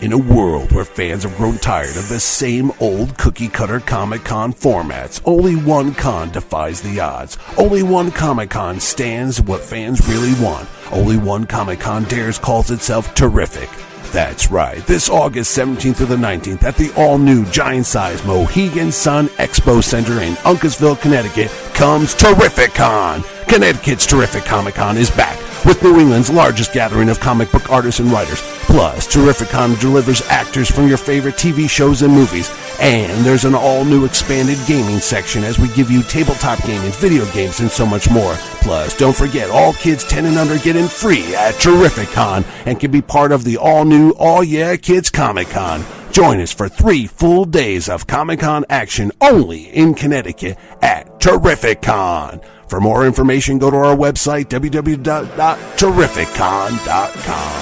In a world where fans have grown tired of the same old cookie-cutter Comic-Con formats, only one con defies the odds. Only one Comic-Con stands what fans really want. Only one Comic-Con dares calls itself terrific. That's right, this August 17th through the 19th at the all-new giant-sized Mohegan Sun Expo Center in Uncasville, Connecticut comes Terrific-Con. Connecticut's Terrific Comic-Con is back with New England's largest gathering of comic book artists and writers. Plus, Terrific-Con delivers actors from your favorite TV shows and movies. And there's an all-new expanded gaming section as we give you tabletop gaming, video games, and so much more. Plus, don't forget, all kids 10 and under get in free at Terrific-Con and can be part of the all-new All Yeah Kids Comic-Con. Join us for 3 full days of Comic-Con action only in Connecticut at Terrific-Con. For more information, go to our website, www.terrificcon.com.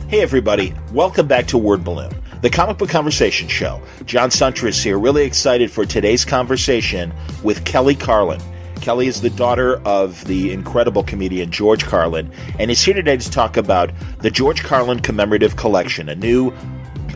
Hey everybody, welcome back to Word Balloon, the comic book conversation show. John Suntress here, really excited for today's conversation with Kelly Carlin. Kelly is the daughter of the incredible comedian George Carlin, and is here today to talk about the George Carlin Commemorative Collection, a new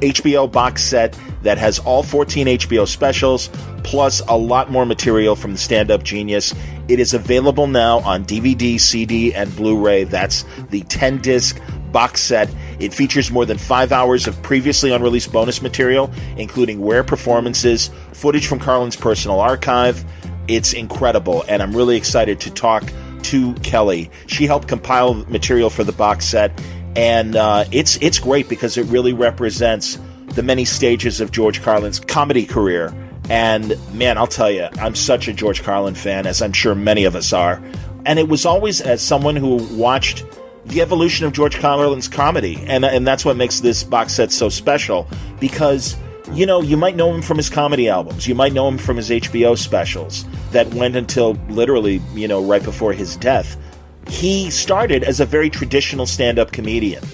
HBO box set that has all 14 HBO specials, plus a lot more material from the stand-up genius. It is available now on DVD, CD, and Blu-ray. That's the 10-disc box set. It features more than 5 hours of previously unreleased bonus material, including rare performances, footage from Carlin's personal archive. It's incredible, and I'm really excited to talk to Kelly. She helped compile material for the box set, and it's great because it really represents the many stages of George Carlin's comedy career. And man, I'll tell you, I'm such a George Carlin fan, as I'm sure many of us are. And it was always as someone who watched the evolution of George Carlin's comedy, and that's what makes this box set so special, because you know, you might know him from his comedy albums, you might know him from his HBO specials that went until literally, you know, right before his death. He started as a very traditional stand-up comedian.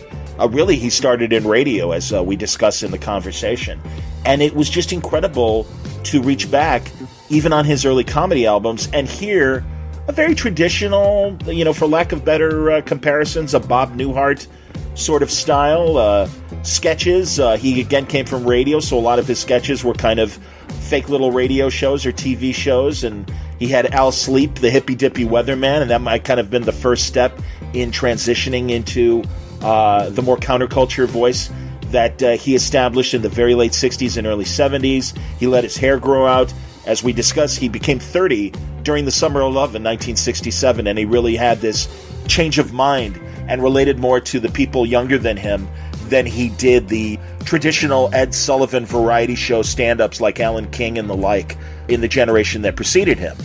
Really, he started in radio, as we discussed in the conversation, and it was just incredible to reach back even on his early comedy albums and hear a very traditional, you know, for lack of better comparisons, a Bob Newhart sort of style, sketches. He again came from radio, so a lot of his sketches were kind of fake little radio shows or TV shows, and he had Al Sleep, the hippy-dippy weatherman, and that might kind of been the first step in transitioning into the more counterculture voice that he established in the very late 60s and early 70s. He let his hair grow out. As we discussed, he became 30 during the Summer of Love in 1967, and he really had this change of mind and related more to the people younger than him than he did the traditional Ed Sullivan variety show stand-ups like Alan King and the like in the generation that preceded him.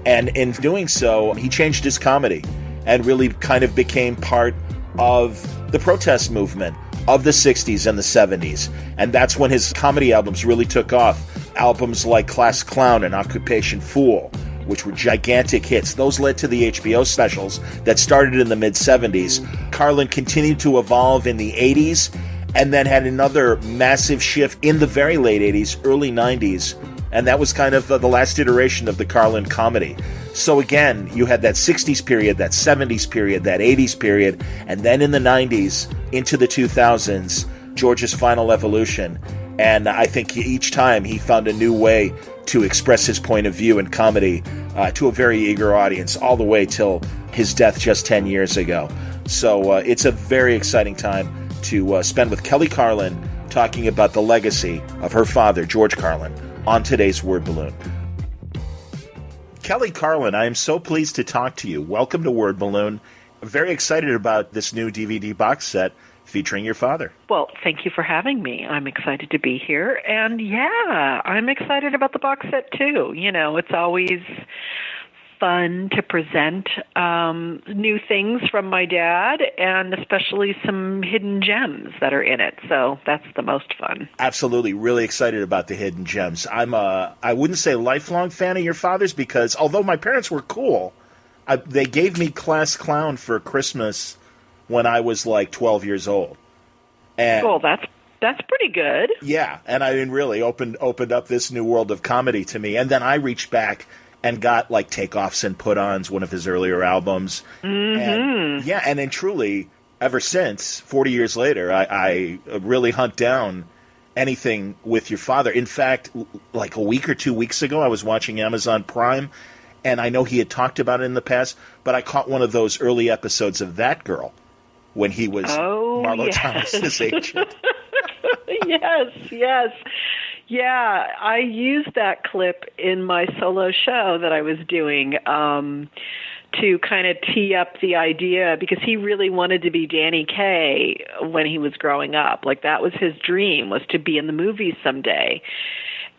And in doing so, he changed his comedy and really kind of became part of the protest movement of the 60s and the 70s. And that's when his comedy albums really took off. Albums like Class Clown and Occupation Fool, which were gigantic hits. Those led to the HBO specials that started in the mid-70s. Carlin continued to evolve in the 80s and then had another massive shift in the very late 80s, early 90s. And that was kind of the last iteration of the Carlin comedy. So again, you had that 60s period, that 70s period, that 80s period, and then in the 90s into the 2000s, George's final evolution. And I think each time he found a new way to express his point of view in comedy to a very eager audience, all the way till his death just 10 years ago. So it's a very exciting time to spend with Kelly Carlin talking about the legacy of her father, George Carlin, on today's Word Balloon. Kelly Carlin, I am so pleased to talk to you. Welcome to Word Balloon. I'm very excited about this new DVD box set featuring your father. Well, thank you for having me. I'm excited to be here. And yeah, I'm excited about the box set too. You know, it's always fun to present new things from my dad, and especially some hidden gems that are in it. So that's the most fun. Absolutely. Really excited about the hidden gems. I'm I wouldn't say lifelong fan of your father's, because although my parents were cool, they gave me Class Clown for Christmas when I was like 12 years old. And well, that's pretty good. Yeah, and I mean, really opened up this new world of comedy to me. And then I reached back and got like takeoffs and put-ons, one of his earlier albums. And then truly, ever since, 40 years later, I really hunt down anything with your father. In fact, like a week or 2 weeks ago, I was watching Amazon Prime, and I know he had talked about it in the past, but I caught one of those early episodes of That Girl when he was Marlo Thomas's agent. Yes. Yeah, I used that clip in my solo show that I was doing to kind of tee up the idea, because he really wanted to be Danny Kaye when he was growing up. Like, that was his dream, was to be in the movies someday.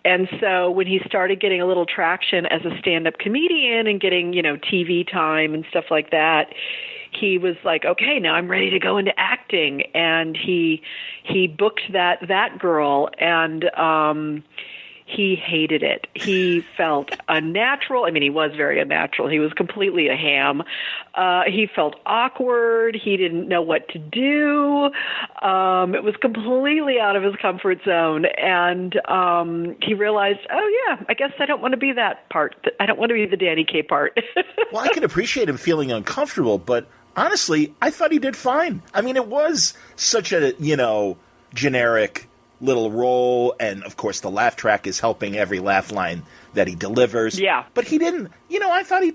And so when he started getting a little traction as a stand-up comedian and getting, TV time and stuff like that, he was like, okay, now I'm ready to go into acting. And he booked that girl, and he hated it. He felt unnatural. I mean, he was very unnatural. He was completely a ham. He felt awkward. He didn't know what to do. It was completely out of his comfort zone. And he realized, oh, yeah, I guess I don't want to be that part. I don't want to be the Danny Kaye part. Well, I can appreciate him feeling uncomfortable, but honestly, I thought he did fine. I mean, it was such a, generic little role, and of course the laugh track is helping every laugh line that he delivers. Yeah. But he didn't, I thought he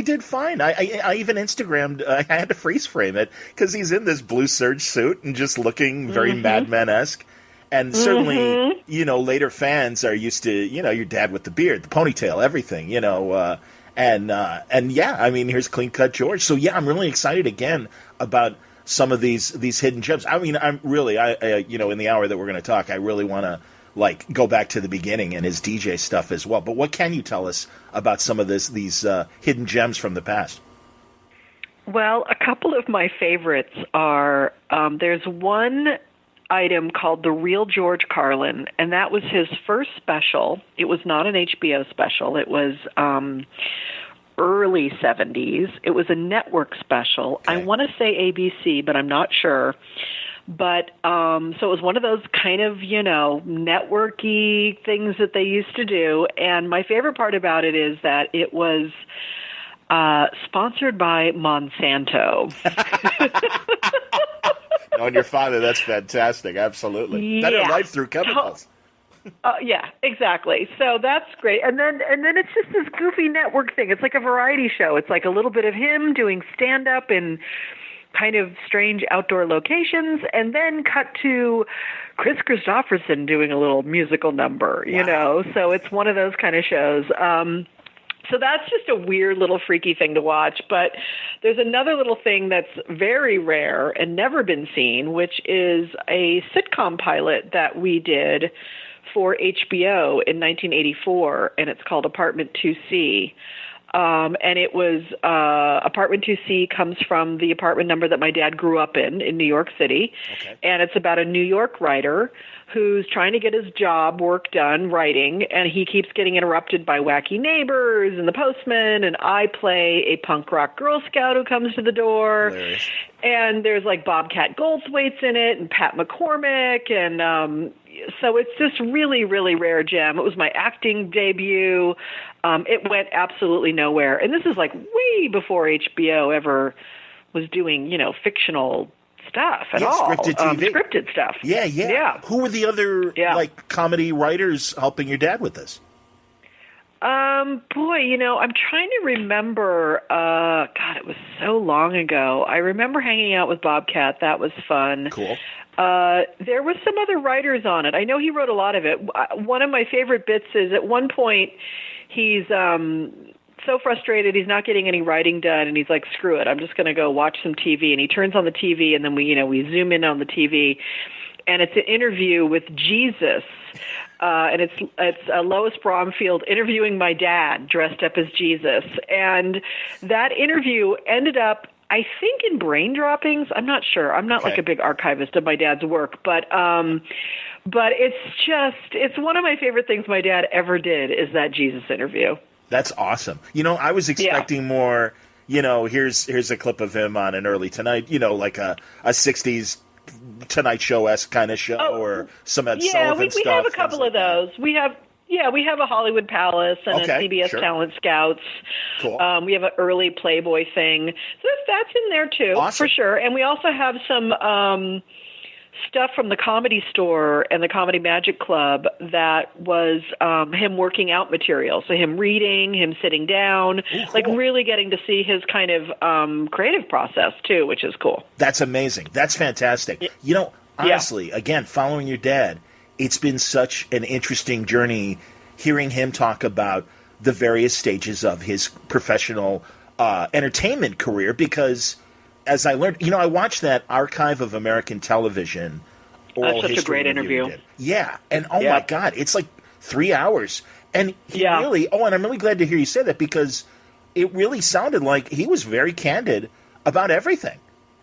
did fine. I even Instagrammed, I had to freeze frame it, because he's in this blue serge suit and just looking very Mad Men-esque. And certainly, later fans are used to, your dad with the beard, the ponytail, everything, and yeah, I mean, here's Clean Cut George. So yeah, I'm really excited again about some of these hidden gems. I mean, I'm really, in the hour that we're going to talk, I really want to go back to the beginning and his DJ stuff as well. But what can you tell us about some of these hidden gems from the past? Well, a couple of my favorites are, there's one item called The Real George Carlin, and that was his first special. It was not an HBO special. It was early 70s. It was a network special. Okay. I want to say ABC, but I'm not sure. But so it was one of those kind of, networky things that they used to do. And my favorite part about it is that it was sponsored by Monsanto. On your father, that's fantastic. Absolutely. Better life through chemicals. Yeah, exactly. So that's great. And then it's just this goofy network thing. It's like a variety show. It's like a little bit of him doing stand-up in kind of strange outdoor locations, and then cut to Chris Christopherson doing a little musical number, So it's one of those kind of shows. So that's just a weird little freaky thing to watch. But there's another little thing that's very rare and never been seen, which is a sitcom pilot that we did for HBO in 1984, and it's called Apartment 2C. And it was Apartment 2C comes from the apartment number that my dad grew up in New York City. Okay. And it's about a New York writer who's trying to get his job work done writing, and he keeps getting interrupted by wacky neighbors and the postman, and I play a punk rock Girl Scout who comes to the door. Hilarious. And there's like Bobcat Goldthwait's in it and Pat McCormick, and so it's this really, really rare gem. It was my acting debut. It went absolutely nowhere. And this is like way before HBO ever was doing, fictional stuff at all. Scripted TV. Scripted stuff. Yeah. Who were the other comedy writers helping your dad with this? I'm trying to remember. God, it was so long ago. I remember hanging out with Bobcat. That was fun. Cool. There were some other writers on it. I know he wrote a lot of it. One of my favorite bits is at one point he's so frustrated he's not getting any writing done, and he's like, screw it, I'm just going to go watch some TV. And he turns on the TV, and then we zoom in on the TV, and it's an interview with Jesus. And it's Lois Bromfield interviewing my dad dressed up as Jesus. And that interview ended up, I think, in Brain Droppings. I'm not sure. I'm not like a big archivist of my dad's work, but it's one of my favorite things my dad ever did is that Jesus interview. That's awesome. I was expecting more, here's a clip of him on an early Tonight, like a 60s Tonight Show-esque kind of show, or some Ed Sullivan stuff. Yeah, we have a couple of those. We have Yeah, we have a Hollywood Palace and a CBS sure. Talent Scouts. Cool. We have an early Playboy thing. So that's in there too, Awesome. for sure. And we also have some stuff from the Comedy Store and the Comedy Magic Club that was him working out material. So him reading, him sitting down, like really getting to see his kind of creative process too, which is cool. That's amazing. That's fantastic. You know, honestly, again, following your dad, it's been such an interesting journey hearing him talk about the various stages of his professional entertainment career because, as I learned, you know, I watched that Archive of American Television oral That's such a great interview. Yeah, and my God, it's like 3 hours. And he really, and I'm really glad to hear you say that because it really sounded like he was very candid about everything.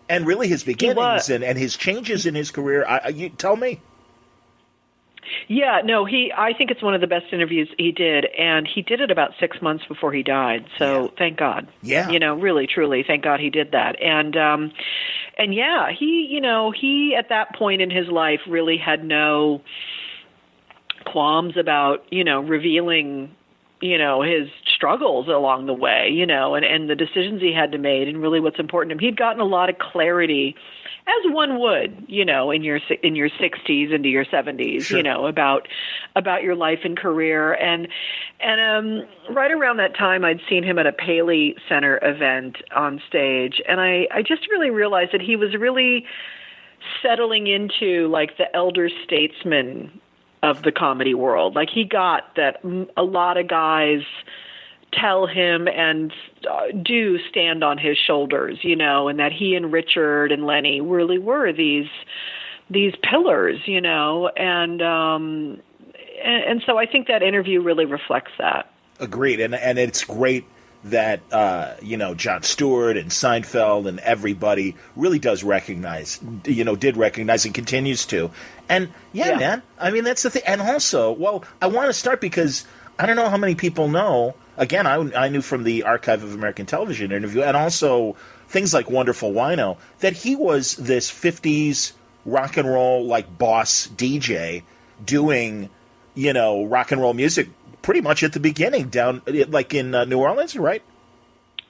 And really his beginnings and his changes in his career. You tell me. Yeah, no, I think it's one of the best interviews he did, and he did it about 6 months before he died. So thank God. Yeah. You know, really, truly, thank God he did that. And yeah, he at that point in his life really had no qualms about, revealing, his struggles along the way, and the decisions he had to make and really what's important to him. He'd gotten a lot of clarity, as one would, in your 60s into your 70s, sure. About your life and career. And right around that time, I'd seen him at a Paley Center event on stage, and I just really realized that he was really settling into like the elder statesman of the comedy world. Like he got that a lot of guys tell him and do stand on his shoulders, and that he and Richard and Lenny really were these pillars, and so I think that interview really reflects that. Agreed, and it's great that Jon Stewart and Seinfeld and everybody really did recognize and continues to. And man, I mean that's the thing. And also, well, I want to start because I don't know how many people know. Again, I knew from the Archive of American Television interview, and also things like Wonderful Wino, that he was this 50s rock and roll like boss DJ doing rock and roll music pretty much at the beginning down like in New Orleans, right?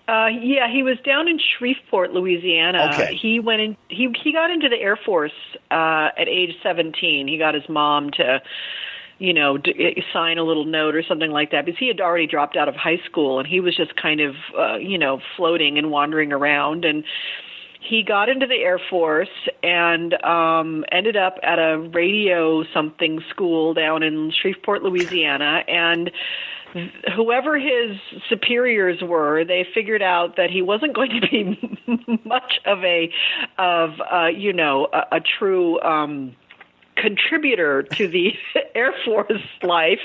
Yeah, he was down in Shreveport, Louisiana. Okay. He went in. He got into the Air Force at age 17. He got his mom to, sign a little note or something like that because he had already dropped out of high school and he was just kind of, floating and wandering around. And he got into the Air Force and ended up at a radio something school down in Shreveport, Louisiana, and whoever his superiors were, they figured out that he wasn't going to be much of a true contributor to the Air Force life.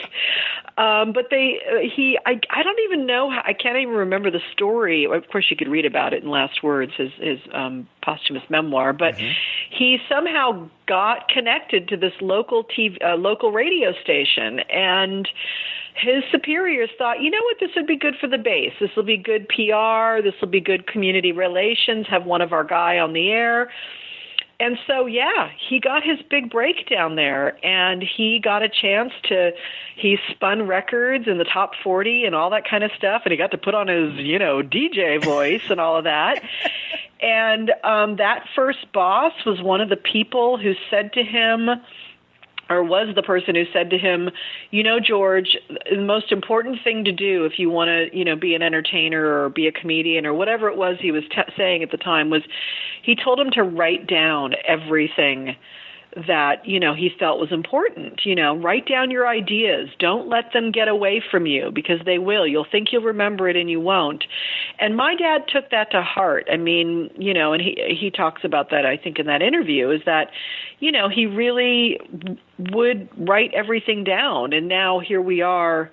But I don't even know, I can't even remember the story. Of course, you could read about it in Last Words, his posthumous memoir, but he somehow got connected to this local radio station, and his superiors thought, you know what, this would be good for the base. This will be good PR. This will be good community relations, have one of our guy on the air. And so, he got his big break down there, and he got a chance he spun records in the top 40 and all that kind of stuff, and he got to put on his, DJ voice and all of that. And that first boss was one of the people who said to him, or was the person who said to him, George, the most important thing to do if you want to, be an entertainer or be a comedian or whatever it was he was saying at the time was he told him to write down everything that, he felt was important. Write down your ideas. Don't let them get away from you because they will. You'll think you'll remember it and you won't. And my dad took that to heart. I mean, and he talks about that, I think, in that interview, is that, he really would write everything down. And now here we are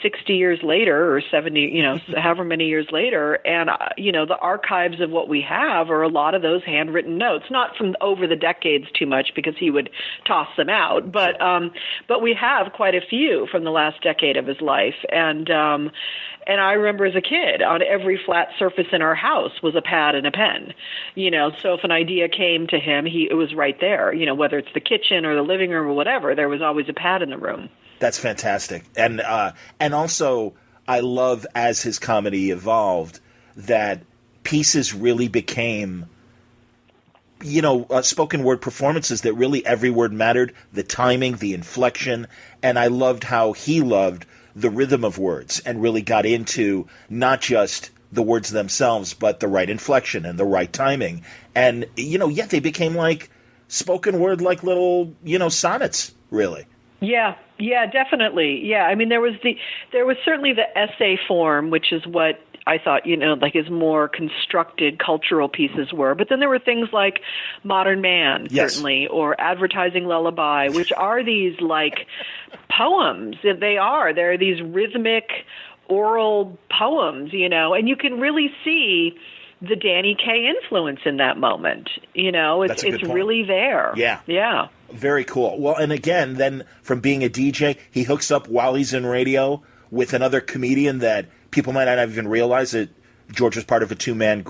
60 years later or 70, however many years later. And, the archives of what we have are a lot of those handwritten notes, not from over the decades too much because he would toss them out, but we have quite a few from the last decade of his life. And I remember as a kid, on every flat surface in our house was a pad and a pen, so if an idea came to him, it was right there, whether it's the kitchen or the living room or whatever, there was always a pad in the room. That's fantastic. And also, I love, as his comedy evolved, that pieces really became, spoken word performances that really every word mattered, the timing, the inflection. And I loved how he loved the rhythm of words and really got into not just the words themselves, but the right inflection and the right timing. And, they became like spoken word, like little, sonnets, really. Yeah, definitely. Yeah, I mean, there was certainly the essay form, which is what I thought, like his more constructed cultural pieces were. But then there were things like Modern Man, yes. certainly, or Advertising Lullaby, which are these like poems. They're these rhythmic oral poems, and you can really see the Danny Kaye influence in that moment. It's really there. Yeah. Very cool. Well, and again, then from being a DJ, he hooks up while he's in radio with another comedian that people might not even realize that George was part of a two-man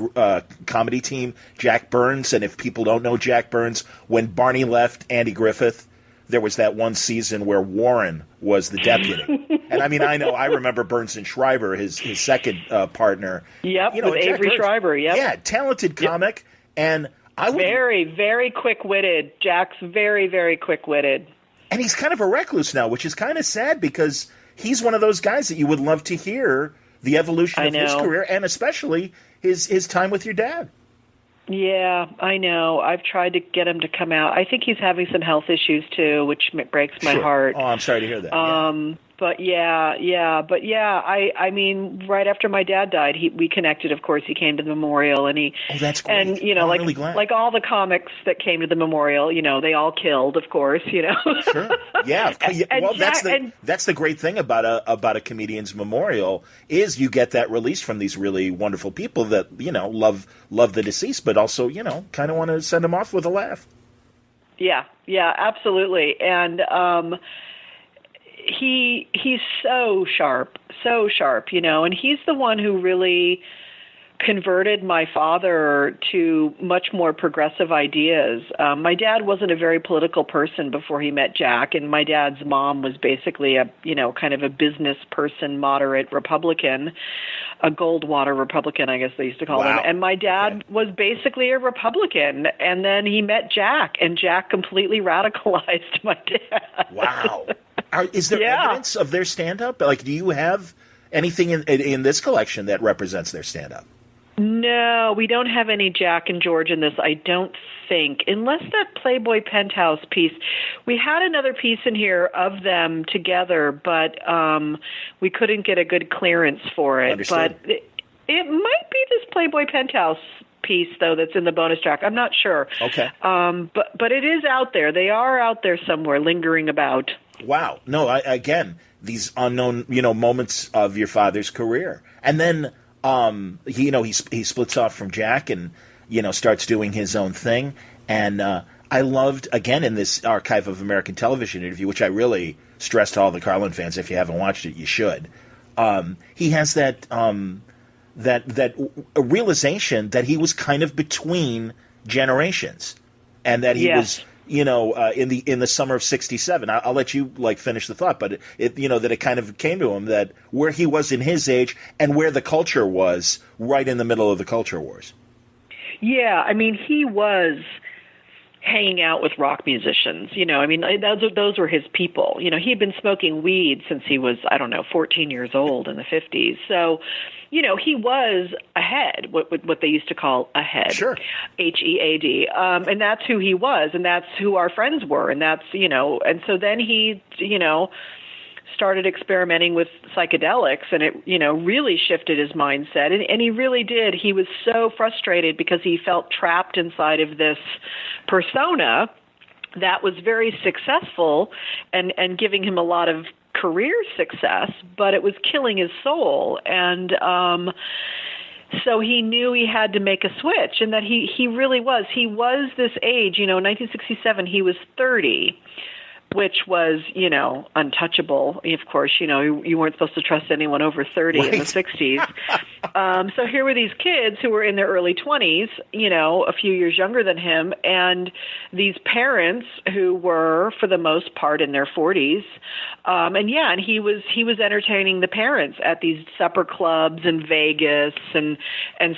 comedy team, Jack Burns. And if people don't know Jack Burns, when Barney left Andy Griffith, there was that one season where Warren was the deputy. And I mean, I remember Burns and Schreiber, his second partner. Yep, with Avery Schreiber, yep. Yeah, talented comic. And I would... Very, very quick-witted. Jack's very, very quick-witted. And he's kind of a recluse now, which is kind of sad because he's one of those guys that you would love to hear the evolution of his career and especially his time with your dad. Yeah, I know. I've tried to get him to come out. I think he's having some health issues too, which breaks my heart. Oh, I'm sorry to hear that. But I mean, right after my dad died, we connected. Of course, he came to the memorial, and he. Oh, that's great. And I'm really glad. like all the comics that came to the memorial, they all killed, of course. Sure. Yeah. Well, that's the great thing about a comedian's memorial is you get that release from these really wonderful people that love the deceased, but also kind of want to send them off with a laugh. Yeah, absolutely, and. He's so sharp, and he's the one who really converted my father to much more progressive ideas. My dad wasn't a very political person before he met Jack, and my dad's mom was basically a kind of a business person, moderate Republican, a Goldwater Republican, I guess they used to call him. And my dad was basically a Republican, and then he met Jack, and Jack completely radicalized my dad. Wow. Is there evidence of their stand-up? Like, do you have anything in this collection that represents their stand-up? No, we don't have any Jack and George in this, I don't think, unless that Playboy Penthouse piece. We had another piece in here of them together, but we couldn't get a good clearance for it. Understood. But it might be this Playboy Penthouse piece, though, that's in the bonus track. I'm not sure. Okay. But it is out there. They are out there somewhere, lingering about. Wow. No, again, these unknown, moments of your father's career. And then, he splits off from Jack and, starts doing his own thing. And I loved, again, in this Archive of American Television interview, which I really stressed to all the Carlin fans, if you haven't watched it, you should. He has that realization that he was kind of between generations and that he was... in the summer of '67, I'll let you finish the thought, but that it kind of came to him that where he was in his age and where the culture was right in the middle of the culture wars. Yeah, I mean, he was hanging out with rock musicians. Those were his people. He had been smoking weed since he was 14 years old in the 50s. So. He was ahead, what they used to call ahead, sure. HEAD, and that's who he was, and that's who our friends were, and that's, and so then he, started experimenting with psychedelics, and it, really shifted his mindset, and he really did. He was so frustrated because he felt trapped inside of this persona that was very successful and giving him a lot of career success, but it was killing his soul. And so he knew he had to make a switch, and that he really was. He was this age, in 1967, he was 30. which was, untouchable. Of course, you weren't supposed to trust anyone over 30 in the 60s. So here were these kids who were in their early 20s, a few years younger than him, and these parents who were, for the most part, in their 40s. And he was entertaining the parents at these supper clubs in Vegas and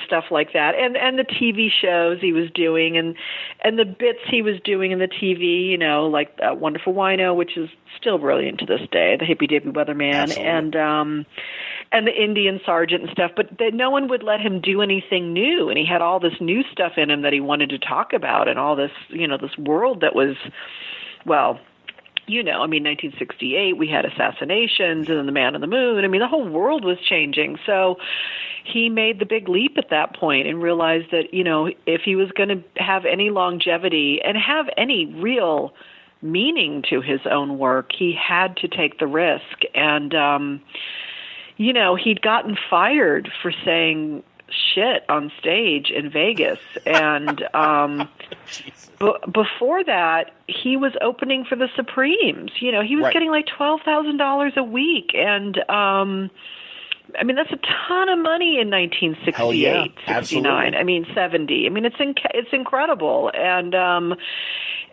stuff like that, and the TV shows he was doing, and the bits he was doing in the TV, like Wonderful Wino, which is still brilliant to this day, the Hippy Dippy Weatherman, and the Indian Sergeant and stuff. But no one would let him do anything new, and he had all this new stuff in him that he wanted to talk about, and all this, this world that was, 1968, we had assassinations and then the Man on the Moon. The whole world was changing. So he made the big leap at that point and realized that, if he was going to have any longevity and have any real meaning to his own work, he had to take the risk. And, he'd gotten fired for saying shit on stage in Vegas. And before that, he was opening for the Supremes. He was getting like $12,000 a week. And, that's a ton of money in 1968, 69. 70. It's incredible.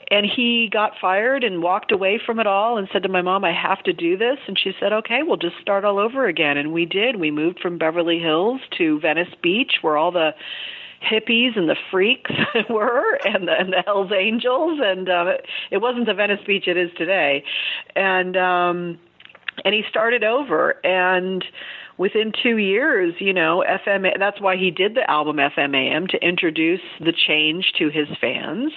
And he got fired and walked away from it all and said to my mom, I have to do this. And she said, okay, we'll just start all over again. And we did. We moved from Beverly Hills to Venice Beach, where all the hippies and the freaks were, and the Hells Angels. And it wasn't the Venice Beach it is today. And he started over. And within 2 years, FM, that's why he did the album FMAM, to introduce the change to his fans.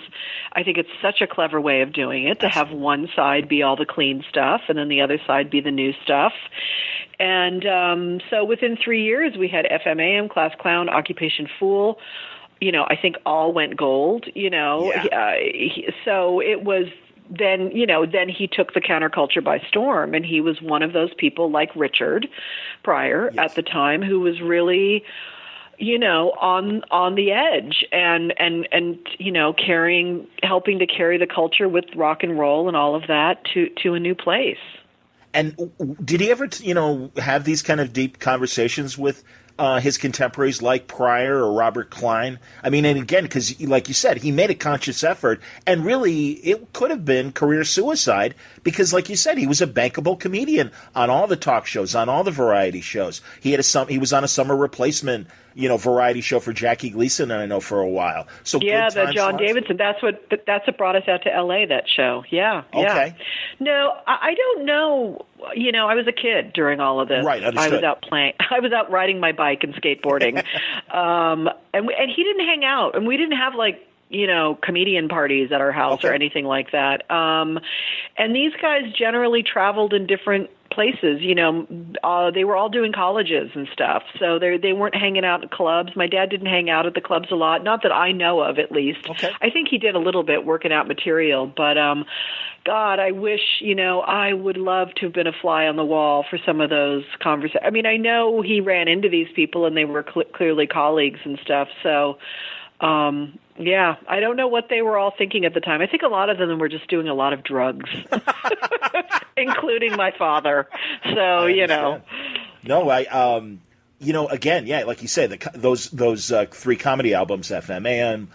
I think it's such a clever way of doing it, to have one side be all the clean stuff and then the other side be the new stuff. And so within 3 years, we had FMAM, Class Clown, Occupation Fool. I think all went gold, so it was... Then he took the counterculture by storm, and he was one of those people like Richard Pryor at the time, who was really, on the edge and helping to carry the culture with rock and roll and all of that to a new place. And did he ever, have these kind of deep conversations with his contemporaries like Pryor or Robert Klein? And again, because like you said, he made a conscious effort, and really it could have been career suicide because, like you said, he was a bankable comedian on all the talk shows, on all the variety shows. He was on a summer replacement, variety show for Jackie Gleason, and I know for a while. So the John Davidson. That's what brought us out to L.A. That show. Yeah. Okay. No, I don't know. I was a kid during all of this. Right. Understood. I was out playing. I was out riding my bike and skateboarding, and he didn't hang out, and we didn't have comedian parties at our house or anything like that. And these guys generally traveled in different places. They were all doing colleges and stuff, so they weren't hanging out at clubs. My dad didn't hang out at the clubs a lot, not that I know of, at least. Okay. I think he did a little bit working out material, but God, I wish, I would love to have been a fly on the wall for some of those conversations. I know he ran into these people and they were clearly colleagues and stuff, so I don't know what they were all thinking at the time. I think a lot of them were just doing a lot of drugs, including my father. So, No, again, like you say, those three comedy albums, FMAM,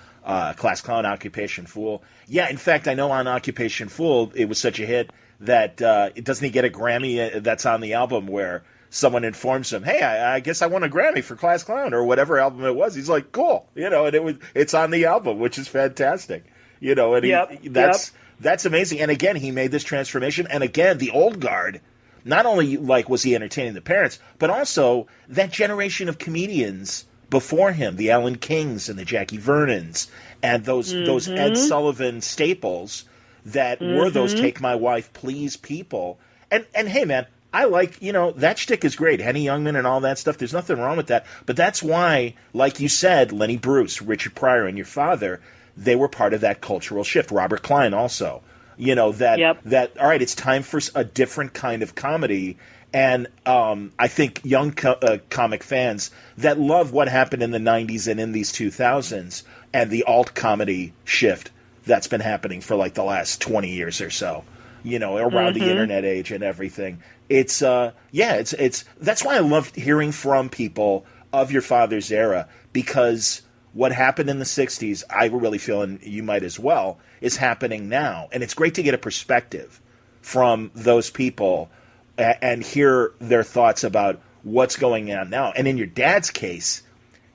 Class Clown, Occupation Fool. Yeah, in fact, I know on Occupation Fool, it was such a hit that doesn't he get a Grammy that's on the album where someone informs him, hey, I guess I won a Grammy for Class Clown or whatever album it was. He's like, cool, and it's on the album, which is fantastic, and that's amazing. And again, he made this transformation. And again, the old guard, not only was he entertaining the parents, but also that generation of comedians before him, the Alan Kings and the Jackie Vernons and those Ed Sullivan staples that were those Take My Wife Please people. And hey, man, I like, that shtick is great. Henny Youngman and all that stuff. There's nothing wrong with that. But that's why, like you said, Lenny Bruce, Richard Pryor, and your father, they were part of that cultural shift. Robert Klein also. That all right, it's time for a different kind of comedy. And I think young comic fans that love what happened in the 90s and in these 2000s and the alt comedy shift that's been happening for the last 20 years or so. around the internet age and everything. It's that's why I love hearing from people of your father's era, because what happened in the 60s, I really feel, and you might as well, is happening now. And it's great to get a perspective from those people and hear their thoughts about what's going on now. And in your dad's case,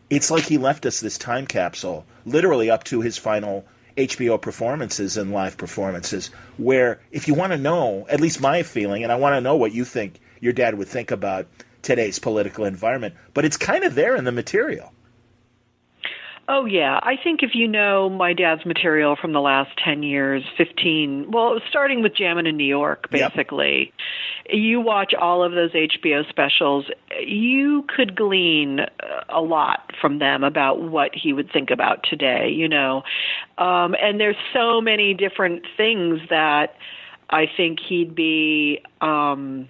it's like he left us this time capsule, literally up to his final HBO performances and live performances, where if you want to know, at least my feeling, and I want to know what you think your dad would think about today's political environment, but it's kind of there in the material. Oh, yeah. I think if you know my dad's material from the last 10 years, 15, well, starting with Jammin' in New York, basically, you watch all of those HBO specials, you could glean a lot from them about what he would think about today, and there's so many different things that I think he'd be, one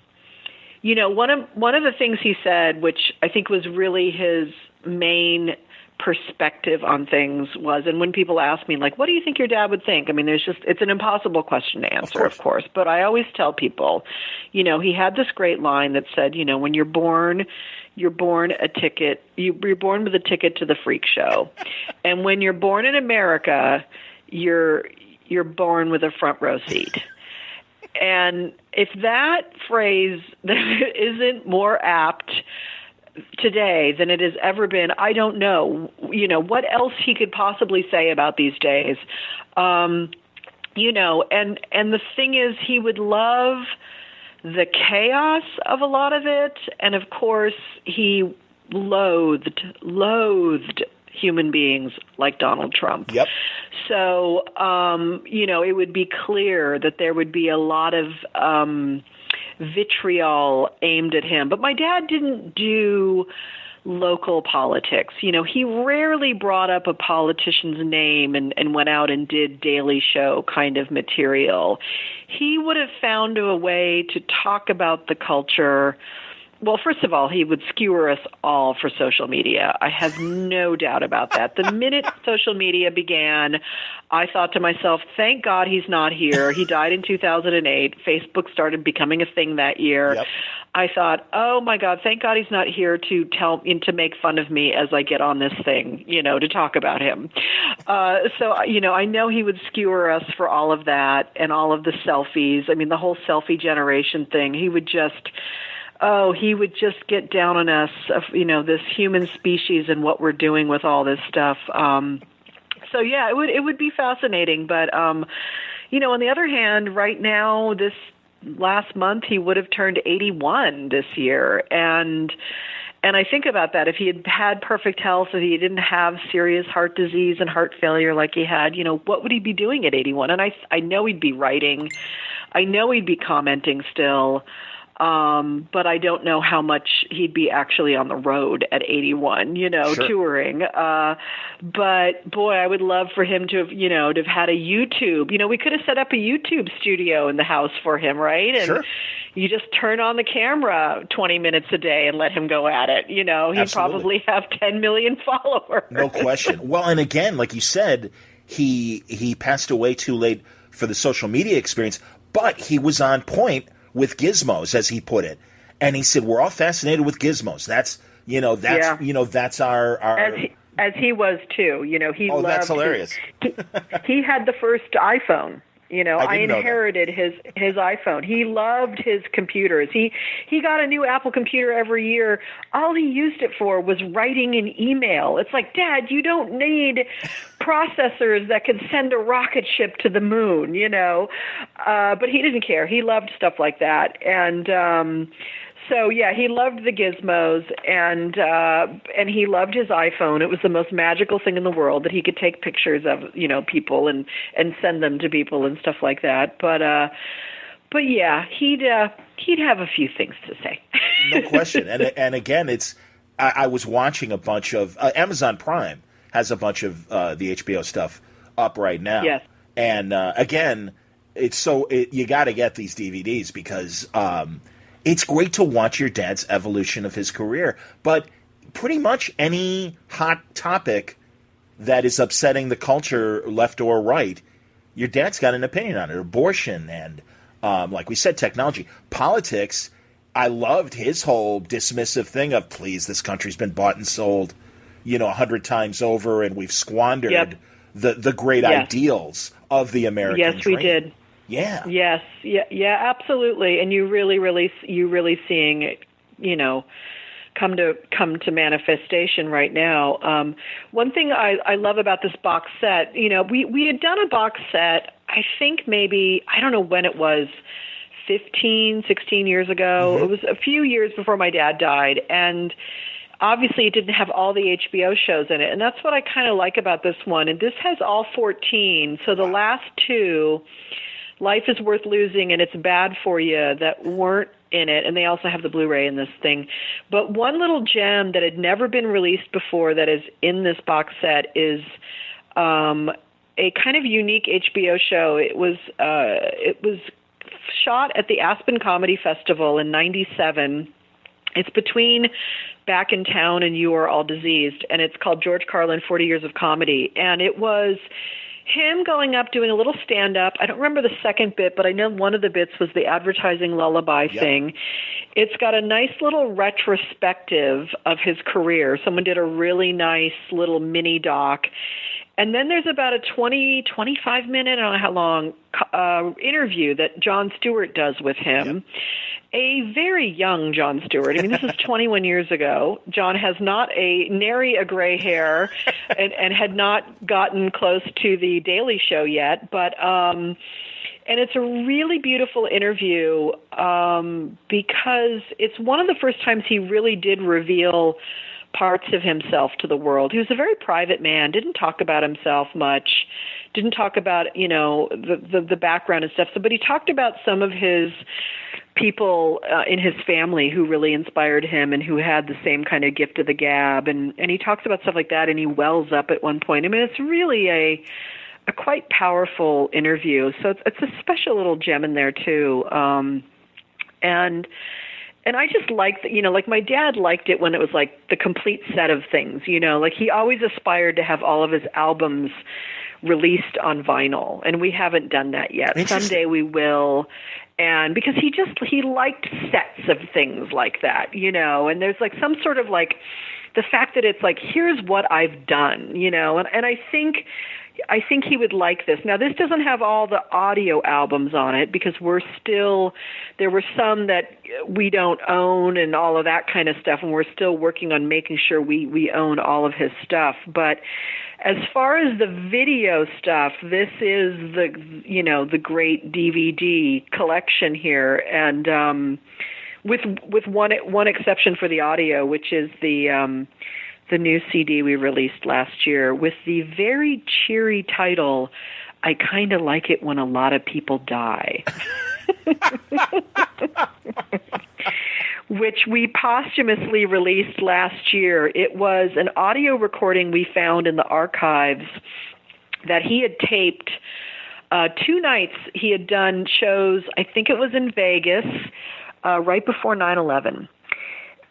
of the things he said, which I think was really his main perspective on things was, and when people ask me, like, what do you think your dad would think? I mean, it's an impossible question to answer, of course, but I always tell people, he had this great line that said, when you're born with a ticket to the freak show. And when you're born in America, you're born with a front row seat. And if that phrase isn't more apt today than it has ever been, I don't know, what else he could possibly say about these days. And the thing is, he would love the chaos of a lot of it. And of course, he loathed human beings like Donald Trump. Yep. So, it would be clear that there would be a lot of vitriol aimed at him. But my dad didn't do local politics. He rarely brought up a politician's name and went out and did Daily Show kind of material. He would have found a way to talk about the culture. Well, first of all, he would skewer us all for social media. I have no doubt about that. The minute social media began, I thought to myself, thank God he's not here. He died in 2008. Facebook started becoming a thing that year. Yep. I thought, oh my God, thank God he's not here to make fun of me as I get on this thing, to talk about him. So I know he would skewer us for all of that and all of the selfies. I mean, the whole selfie generation thing. He would just get down on us, this human species and what we're doing with all this stuff. So yeah, it would be fascinating. But, on the other hand, right now, this last month, he would have turned 81 this year. And I think about that. If he had had perfect health, if he didn't have serious heart disease and heart failure like he had, what would he be doing at 81? And I know he'd be writing. I know he'd be commenting still. But I don't know how much he'd be actually on the road at 81, sure, touring. But boy, I would love for him to have had a YouTube. We could have set up a YouTube studio in the house for him, right? And sure, you just turn on the camera 20 minutes a day and let him go at it. He'd Absolutely. Probably have 10 million followers. No question. Well, and again, like you said, he passed away too late for the social media experience, but he was on point with gizmos, as he put it. And he said, we're all fascinated with gizmos. That's our as he was too. He loved that's hilarious. He had the first iPhone. I inherited his iPhone. He loved his computers. He got a new Apple computer every year. All he used it for was writing an email. It's like, Dad, you don't need processors that can send a rocket ship to the moon, But he didn't care. He loved stuff like that. And so, yeah, he loved the gizmos, and he loved his iPhone. It was the most magical thing in the world that he could take pictures of, people and send them to people and stuff like that. But yeah, he'd have a few things to say. No question. And again, I was watching a bunch of Amazon Prime has a bunch of the HBO stuff up right now. Yes. And again, you got to get these DVDs because it's great to watch your dad's evolution of his career. But pretty much any hot topic that is upsetting the culture, left or right, your dad's got an opinion on it. Abortion and like we said, technology. Politics, I loved his whole dismissive thing of, please, this country's been bought and sold, 100 times over, and we've squandered the great ideals of the American dream. We did. Yeah. Yes. Yeah, absolutely. And you really seeing it, come to manifestation right now. One thing I love about this box set, we had done a box set, I think maybe, I don't know when it was, 15, 16 years ago. Mm-hmm. It was a few years before my dad died. And obviously it didn't have all the HBO shows in it. And that's what I kind of like about this one. And this has all 14. So the last two, Life is Worth Losing and It's Bad for You, that weren't in it. And they also have the Blu-ray in this thing. But one little gem that had never been released before that is in this box set is a kind of unique HBO show. It was shot at the Aspen Comedy Festival in '97. It's between Back in Town and You Are All Diseased, and it's called George Carlin, 40 Years of Comedy. And it was him going up, doing a little stand-up. I don't remember the second bit, but I know one of the bits was the advertising lullaby thing. It's got a nice little retrospective of his career. Someone did a really nice little mini doc. And then there's about a 20, 25-minute, I don't know how long, interview that Jon Stewart does with him. Yep. A very young Jon Stewart. I mean, this is 21 years ago. Jon has nary a gray hair and had not gotten close to the Daily Show yet. But and it's a really beautiful interview because it's one of the first times he really did reveal parts of himself to the world. He was a very private man, didn't talk about himself much, didn't talk about, the background and stuff. But he talked about some of his people in his family who really inspired him and who had the same kind of gift of the gab. And he talks about stuff like that, and he wells up at one point. I mean, it's really a quite powerful interview. So it's a special little gem in there, too. And I just like that, like my dad liked it when it was like the complete set of things, like he always aspired to have all of his albums released on vinyl, and we haven't done that yet. Someday we will. And because he liked sets of things like that, and there's like some sort of like the fact that it's like, here's what I've done, and I think he would like this. Now, this doesn't have all the audio albums on it because there were some that we don't own and all of that kind of stuff, and we're still working on making sure we own all of his stuff. But as far as the video stuff, this is the great DVD collection here, and with one exception for the audio, which is the new CD we released last year with the very cheery title, I Kind of Like It When a Lot of People Die, which we posthumously released last year. It was an audio recording we found in the archives that he had taped 2 nights. He had done shows, I think it was in Vegas, right before 9/11.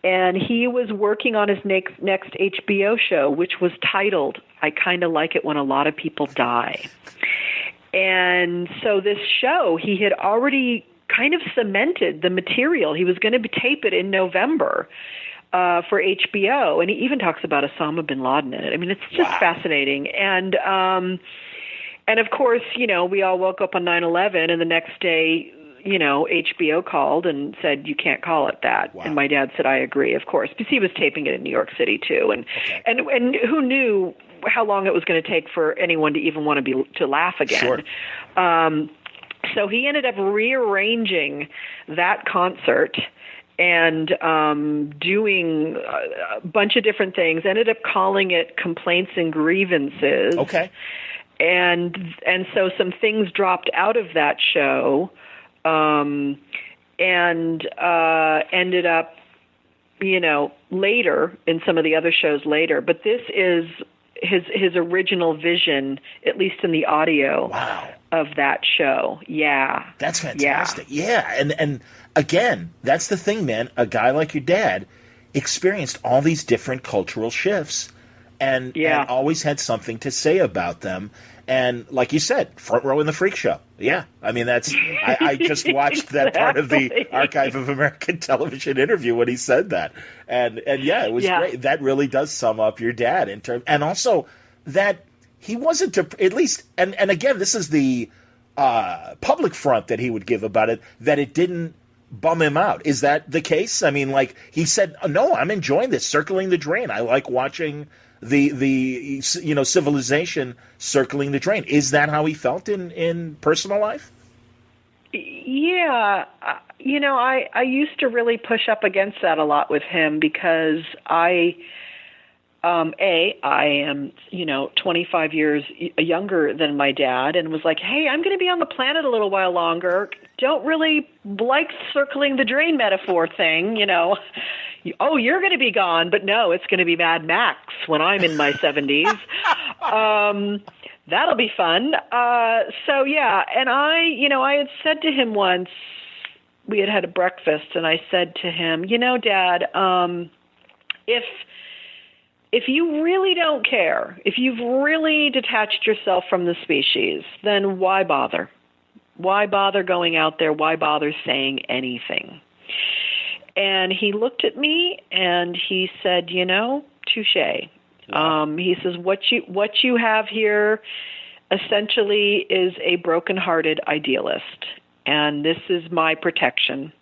And he was working on his next HBO show, which was titled, I Kind of Like It When a Lot of People Die. And so this show, he had already kind of cemented the material. He was going to tape it in November for HBO. And he even talks about Osama bin Laden in it. I mean, it's just fascinating. And of course, we all woke up on 9/11, and the next day, HBO called and said, you can't call it that. Wow. And my dad said, I agree, of course, because he was taping it in New York City too. And who knew how long it was going to take for anyone to even want to laugh again. Sure. So he ended up rearranging that concert and doing a bunch of different things, ended up calling it Complaints and Grievances. Okay. And so some things dropped out of that show, and ended up, later in some of the other shows later. But this is his original vision, at least in the audio of that show. Yeah. That's fantastic. Yeah. And again, that's the thing, man. A guy like your dad experienced all these different cultural shifts and always had something to say about them. And like you said, front row in the freak show. Yeah. I mean, I just watched that part of the Archive of American Television interview when he said that. And yeah, it was great. That really does sum up your dad and also that he wasn't, at least, and again, this is the public front that he would give about it, that it didn't bum him out. Is that the case? I mean, like he said, no, I'm enjoying this, circling the drain. I like watching the civilization circling the drain. Is that how he felt in personal life? Yeah. I used to really push up against that a lot with him because I am, 25 years younger than my dad and was like, hey, I'm going to be on the planet a little while longer. Don't really like circling the drain metaphor thing, Oh, you're going to be gone, but no, it's going to be Mad Max when I'm in my 70s. That'll be fun. So, yeah, and I had said to him once, we had a breakfast, and I said to him, Dad, if you really don't care, if you've really detached yourself from the species, then why bother? Why bother going out there? Why bother saying anything? And he looked at me and he said, touche. Wow. He says, what you have here essentially is a broken-hearted idealist. And this is my protection.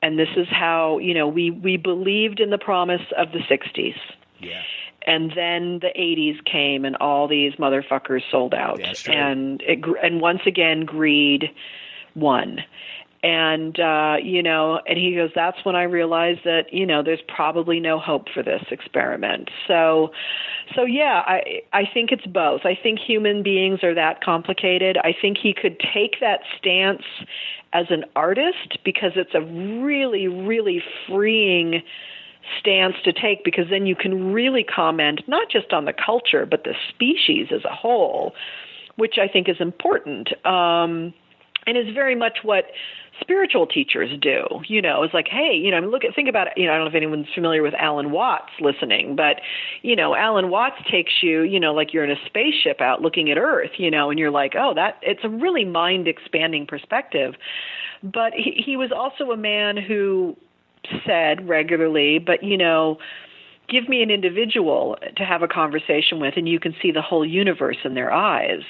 And this is how, we believed in the promise of the 60s. Yeah. And then the 80s came and all these motherfuckers sold out. And once again, greed won. And, and he goes, that's when I realized that, there's probably no hope for this experiment. So yeah, I think it's both. I think human beings are that complicated. I think he could take that stance as an artist because it's a really, really freeing stance to take, because then you can really comment not just on the culture, but the species as a whole, which I think is important. And is very much what spiritual teachers do. It's like, hey, think about it. I don't know if anyone's familiar with Alan Watts listening, but, Alan Watts takes you, like you're in a spaceship out looking at Earth, and you're like, oh, it's a really mind expanding perspective. But he was also a man who said regularly, but, give me an individual to have a conversation with and you can see the whole universe in their eyes.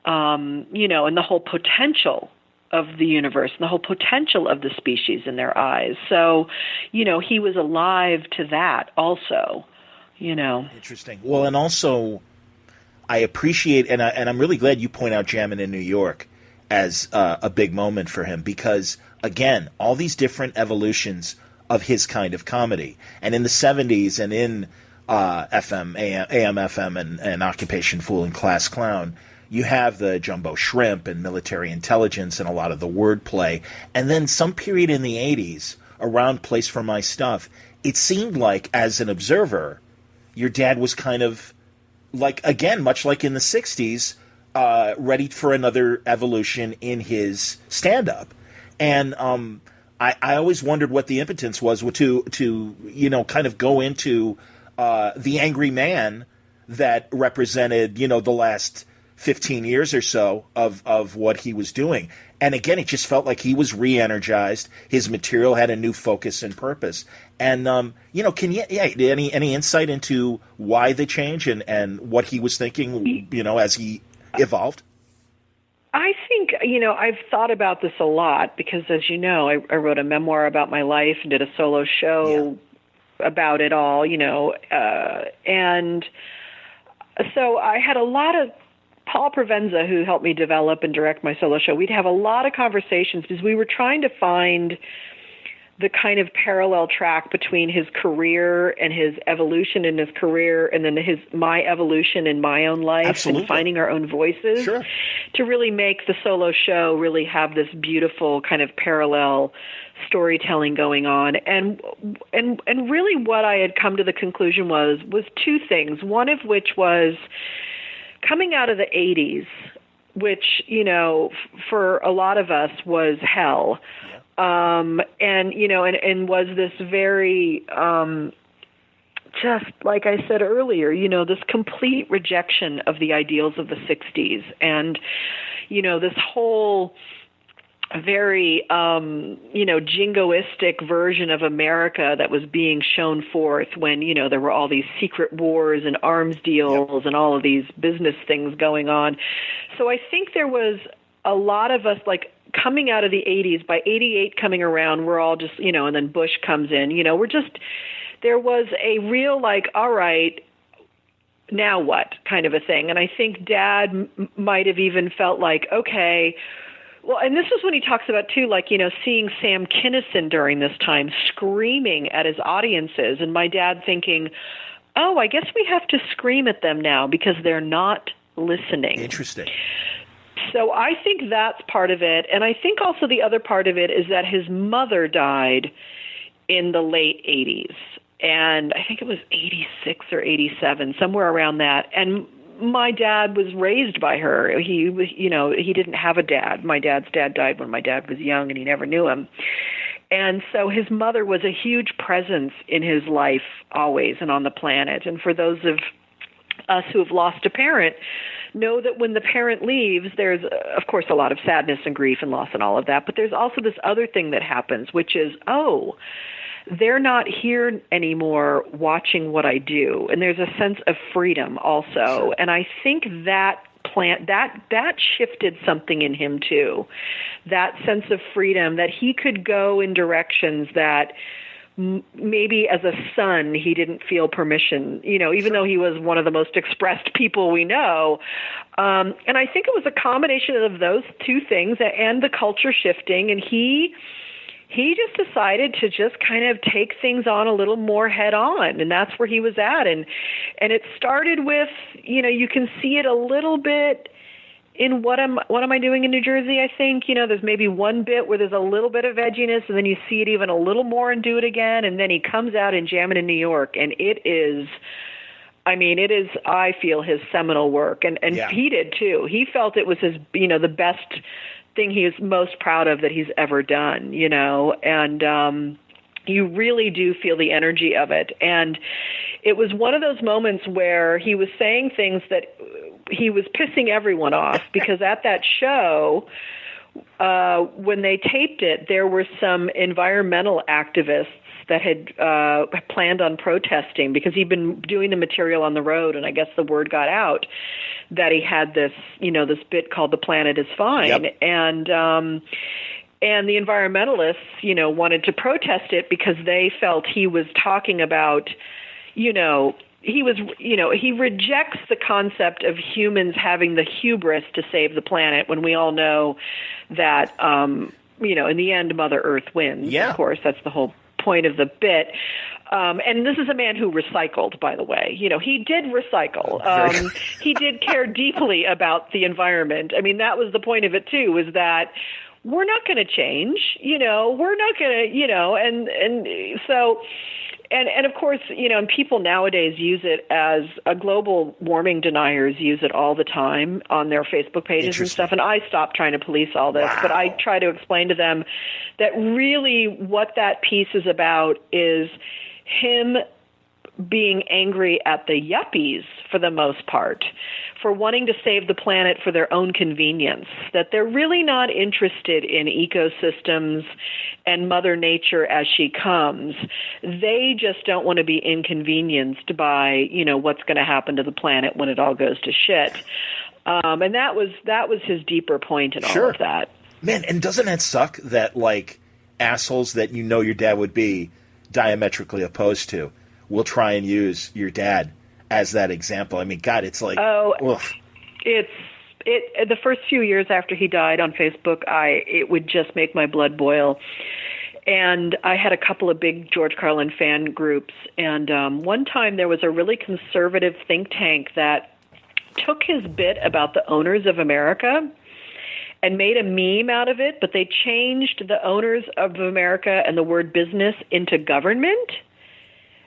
And the whole potential of the universe and the whole potential of the species in their eyes. So, he was alive to that also, Interesting. Well, and also I appreciate, and I'm really glad you point out Jammin' in New York as a big moment for him, because, again, all these different evolutions of his kind of comedy. And in the 70s and in AM, FM, and Occupation Fool and Class Clown, you have the Jumbo Shrimp and Military Intelligence and a lot of the wordplay. And then some period in the 80s, around Place for My Stuff, it seemed like, as an observer, your dad was kind of, like, again, much like in the 60s, ready for another evolution in his stand-up. And I always wondered what the impotence was to kind of go into the angry man that represented, the last 15 years or so of what he was doing. And again, it just felt like he was re-energized. His material had a new focus and purpose. And, can you, any insight into why the change and what he was thinking, as he evolved? I think, I've thought about this a lot because, as you know, I wrote a memoir about my life and did a solo show about it all, and so I had a lot of Paul Provenza, who helped me develop and direct my solo show. We'd have a lot of conversations because we were trying to find the kind of parallel track between his career and his evolution in his career, and then my evolution in my own life. Absolutely. And finding our own voices. Sure. To really make the solo show really have this beautiful kind of parallel storytelling going on. And really what I had come to the conclusion was two things, one of which was coming out of the 80s, which, for a lot of us was hell. Yeah. And was this very just like I said earlier, this complete rejection of the ideals of the 60s and, this whole very, jingoistic version of America that was being shown forth when, there were all these secret wars and arms deals and all of these business things going on. So I think there was a lot of us, like, coming out of the 80s, by 88 coming around, we're all just, and then Bush comes in, there was a real, like, all right, now what kind of a thing. And I think Dad might have even felt like, okay, well, and this is when he talks about, too, like, seeing Sam Kinison during this time screaming at his audiences, and my dad thinking, oh, I guess we have to scream at them now because they're not listening. Interesting. So I think that's part of it. And I think also the other part of it is that his mother died in the late 80s. And I think it was 86 or 87, somewhere around that. And my dad was raised by her. He didn't have a dad. My dad's dad died when my dad was young, and he never knew him. And so his mother was a huge presence in his life always and on the planet. And for those of us who have lost a parent, know that when the parent leaves, there's, of course, a lot of sadness and grief and loss and all of that. But there's also this other thing that happens, which is, they're not here anymore watching what I do. And there's a sense of freedom also. Sure. And I think that that shifted something in him too. That sense of freedom, that he could go in directions that maybe as a son he didn't feel permission, even though he was one of the most expressed people we know. And I think it was a combination of those two things and the culture shifting. And he just decided to just kind of take things on a little more head on. And that's where he was at. And it started with, you can see it a little bit in what am I doing in New Jersey, I think. There's maybe one bit where there's a little bit of edginess, and then you see it even a little more and Do It Again, and then he comes out in Jammin' in New York, and it is, I feel, his seminal work. And he did, too. He felt it was his, the best thing he is most proud of that he's ever done, and you really do feel the energy of it. And it was one of those moments where he was saying things that he was pissing everyone off, because at that show, when they taped it, there were some environmental activists that had planned on protesting, because he'd been doing the material on the road, and I guess the word got out that he had this, this bit called The Planet is Fine. Yep. And the environmentalists, wanted to protest it because they felt he was talking about, he rejects the concept of humans having the hubris to save the planet, when we all know that, in the end, Mother Earth wins. Yeah. Of course, that's the whole point of the bit. And this is a man who recycled, by the way. He did recycle. He did care deeply about the environment. That was the point of it, too, was that we're not going to change, we're not going to, and of course, and people nowadays use it as global warming deniers use it all the time on their Facebook pages and stuff. And I stopped trying to police all this, but I try to explain to them that really what that piece is about is him being angry at the yuppies, for the most part, for wanting to save the planet for their own convenience, that they're really not interested in ecosystems and Mother Nature as she comes. They just don't want to be inconvenienced by, what's going to happen to the planet when it all goes to shit. And that was his deeper point in all of that. Man, and doesn't that suck that, like, assholes that your dad would be diametrically opposed to will try and use your dad as that example? God, it's like, oof. The first few years after he died on Facebook, it would just make my blood boil. And I had a couple of big George Carlin fan groups. And one time there was a really conservative think tank that took his bit about the owners of America and made a meme out of it, but they changed the owners of America and the word business into government.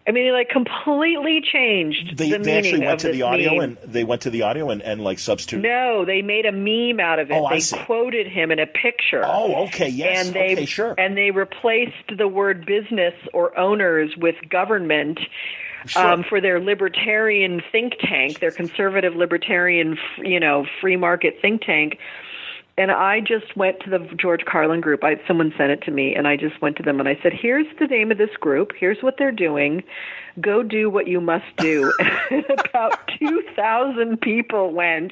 They completely changed the meaning. They actually went to the audio meme. And they went to the audio and like substituted. No, they made a meme out of it. Oh, they quoted him in a picture. Oh, okay, yes. And sure. And they replaced the word business or owners with government, Sure. for their libertarian think tank, their conservative libertarian, free market think tank. And I just went to the George Carlin group. Someone sent it to me, and I just went to them and I said, here's the name of this group. Here's what they're doing. Go do what you must do. And about 2,000 people went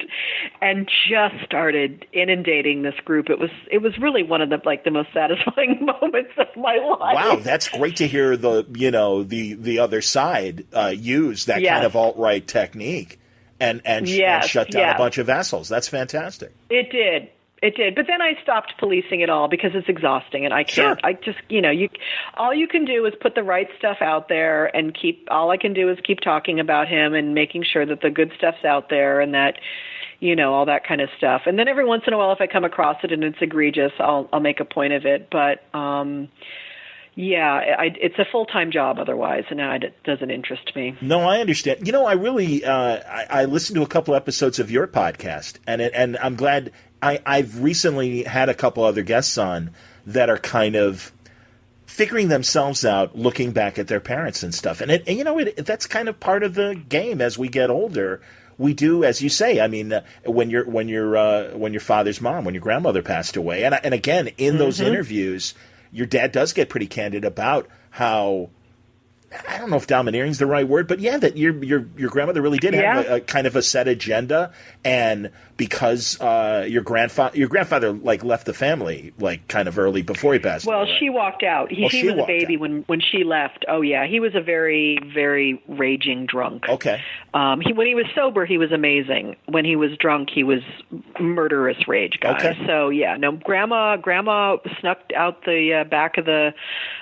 and just started inundating this group. It was really one of the most satisfying moments of my life. Wow, that's great to hear the other side use that kind of alt-right technique and shut down a bunch of assholes. That's fantastic. It did. It did, but then I stopped policing it all because it's exhausting, and I can't. Sure. I just, all you can do is put the right stuff out there, and all I can do is keep talking about him and making sure that the good stuff's out there, and that, all that kind of stuff. And then every once in a while, if I come across it and it's egregious, I'll make a point of it. But it's a full-time job otherwise, and it doesn't interest me. No, I understand. I really I listened to a couple episodes of your podcast, and I'm glad. I've recently had a couple other guests on that are kind of figuring themselves out, looking back at their parents and stuff. And that's kind of part of the game as we get older. We do, as you say. I mean, when your father's mom, when your grandmother passed away, and again in those interviews, your dad does get pretty candid about how. I don't know if domineering is the right word, but that your grandmother really did have a kind of a set agenda, and because your grandfather left the family kind of early before he passed away. Well, she walked out. He was a baby when she left. Oh yeah, he was a very, very raging drunk. Okay. When he was sober, he was amazing. When he was drunk, he was murderous rage guy. Okay. So grandma snuck out the back of the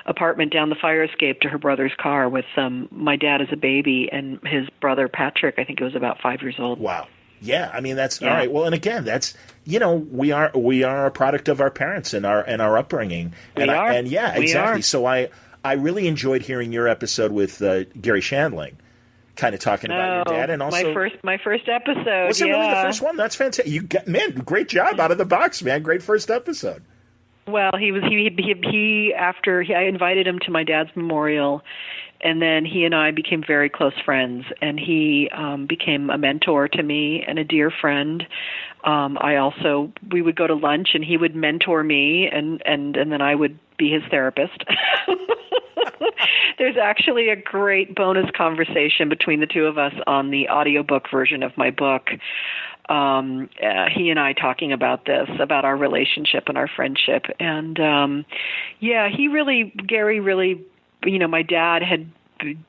apartment down the fire escape to her brother's car with my dad as a baby and his brother Patrick. I think he was about 5 years old. Wow. Yeah, I mean that's all right. Well, and again, that's we are a product of our parents and our upbringing. Exactly. So I really enjoyed hearing your episode with Gary Shandling, kind of talking about your dad, and also my first episode. Was it really the first one? That's fantastic. You got great job out of the box, man. Great first episode. Well, I invited him to my dad's memorial, and then he and I became very close friends, and he became a mentor to me and a dear friend. We would go to lunch, and he would mentor me, and then I would be his therapist. There's actually a great bonus conversation between the two of us on the audiobook version of my book. He and I talking about this, about our relationship and our friendship. And, Gary really, my dad had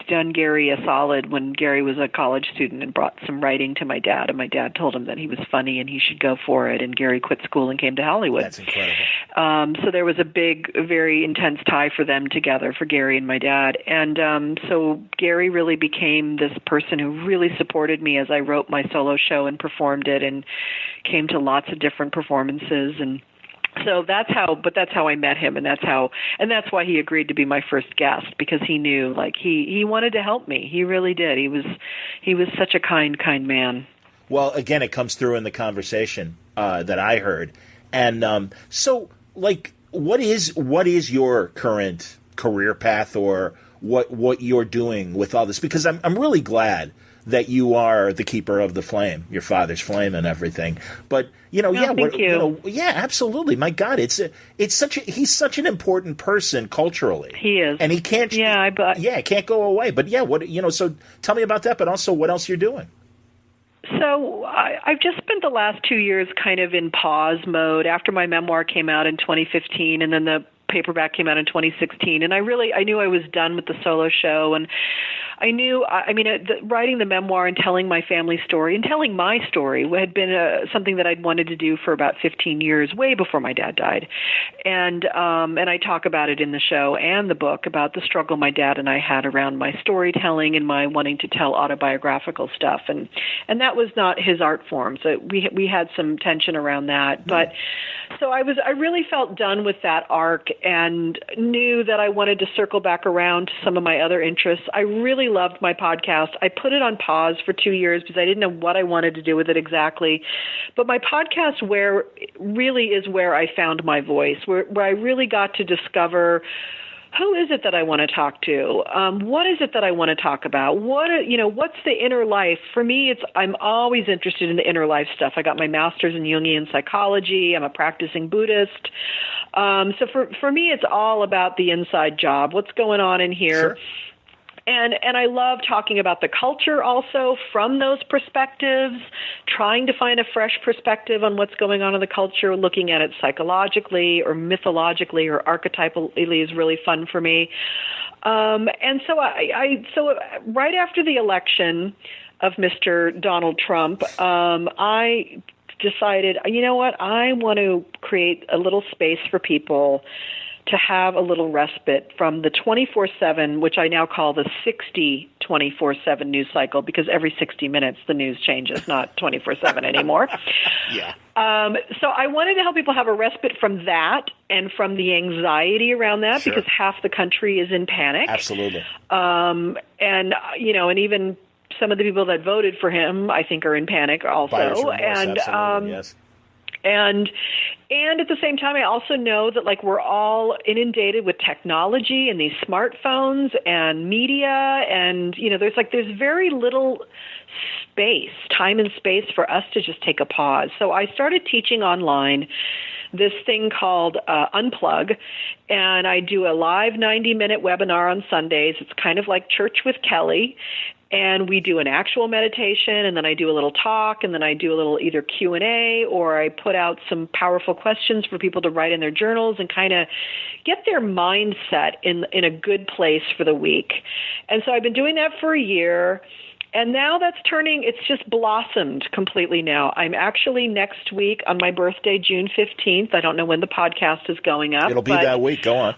done Gary a solid when Gary was a college student and brought some writing to my dad. And my dad told him that he was funny and he should go for it. And Gary quit school and came to Hollywood. That's incredible. So there was a big, very intense tie for them together, for Gary and my dad. And so Gary really became this person who really supported me as I wrote my solo show and performed it and came to lots of different performances. And so that's how I met him, and that's why he agreed to be my first guest, because he knew, he wanted to help me. He really did. He was such a kind man. Well, again, it comes through in the conversation that I heard. And what is your current career path, or what you're doing with all this? Because I'm really glad that you are the keeper of the flame, your father's flame and everything. But thank you. Absolutely. My God, he's such an important person culturally. He is, and he can't. It can't go away. But so tell me about that. But also, what else you're doing? So I've just spent the last 2 years kind of in pause mode after my memoir came out in 2015, and then the paperback came out in 2016, and I knew I was done with the solo show, and I knew, writing the memoir and telling my family story and telling my story had been something that I'd wanted to do for about 15 years, way before my dad died. And I talk about it in the show and the book, about the struggle my dad and I had around my storytelling and my wanting to tell autobiographical stuff. And that was not his art form. So we had some tension around that. But so I really felt done with that arc and knew that I wanted to circle back around to some of my other interests. I really loved my podcast. I put it on pause for 2 years because I didn't know what I wanted to do with it exactly. But my podcast really is where I found my voice, where I really got to discover who is it that I want to talk to? What is it that I want to talk about? What's the inner life? For me, I'm always interested in the inner life stuff. I got my master's in Jungian psychology. I'm a practicing Buddhist. So for me, it's all about the inside job. What's going on in here? Sure. And I love talking about the culture also from those perspectives, trying to find a fresh perspective on what's going on in the culture, looking at it psychologically or mythologically or archetypally is really fun for me. And so so right after the election of Mr. Donald Trump, I decided, you know what, I want to create a little space for people to have a little respite from the 24/7, which I now call the 60 24/7 news cycle, because every 60 minutes the news changes, not 24/7 anymore. Yeah. So I wanted to help people have a respite from that and from the anxiety around that, Sure. because half the country is in panic. Absolutely. And even some of the people that voted for him, I think, are in panic also. Buyer's remorse, And absolutely, yes. And at the same time, I also know that we're all inundated with technology and these smartphones and media, and there's very little time and space for us to just take a pause. So I started teaching online this thing called Unplug, and I do a live 90-minute webinar on Sundays. It's kind of like Church with Kelly. And we do an actual meditation, and then I do a little talk, and then I do a little either Q&A, or I put out some powerful questions for people to write in their journals and kind of get their mindset in a good place for the week. And so I've been doing that for a year, and now it's just blossomed completely now. I'm actually next week on my birthday, June 15th. I don't know when the podcast is going up. It'll be that week. Go on.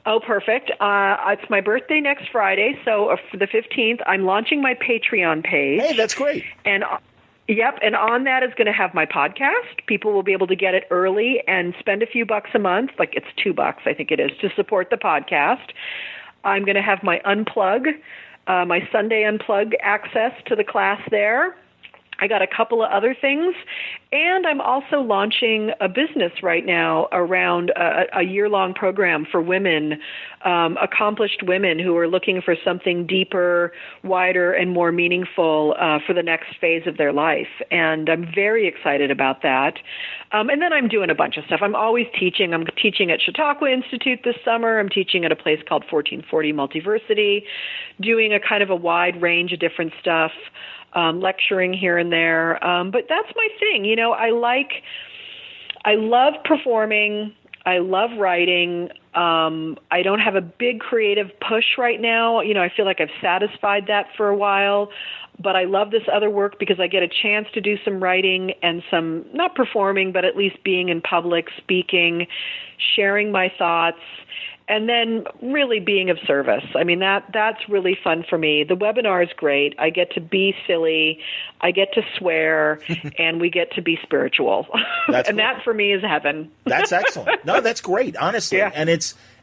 Oh, perfect. It's my birthday next Friday, so for the 15th, I'm launching my Patreon page. Hey, that's great. And and on that is going to have my podcast. People will be able to get it early and spend a few bucks a month, it's $2, I think it is, to support the podcast. I'm going to have my Unplug, my Sunday Unplug access to the class there. I got a couple of other things, and I'm also launching a business right now around a year-long program for women, accomplished women who are looking for something deeper, wider, and more meaningful for the next phase of their life. And I'm very excited about that. And then I'm doing a bunch of stuff. I'm always teaching. I'm teaching at Chautauqua Institute this summer. I'm teaching at a place called 1440 Multiversity, doing a kind of a wide range of different stuff. Lecturing here and there. But that's my thing. I love performing. I love writing. I don't have a big creative push right now. I feel like I've satisfied that for a while, but I love this other work because I get a chance to do some writing and some, not performing, but at least being in public, speaking, sharing my thoughts, and then really being of service. I mean, that's really fun for me. The webinar is great. I get to be silly. I get to swear, and we get to be spiritual. And cool. That for me is heaven. That's excellent. No, that's great, honestly. Yeah. And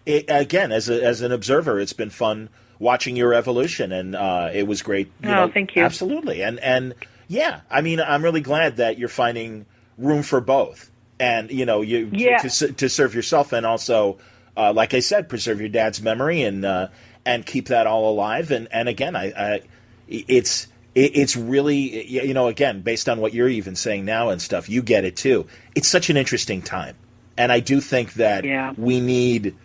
again, as an observer, it's been fun watching your evolution, and it was great. Thank you. Absolutely. And yeah, I mean, I'm really glad that you're finding room for both. And, to serve yourself and also, like I said, preserve your dad's memory and keep that all alive. And again, it's really, again, based on what you're even saying now and stuff, you get it too. It's such an interesting time. And I do think that we need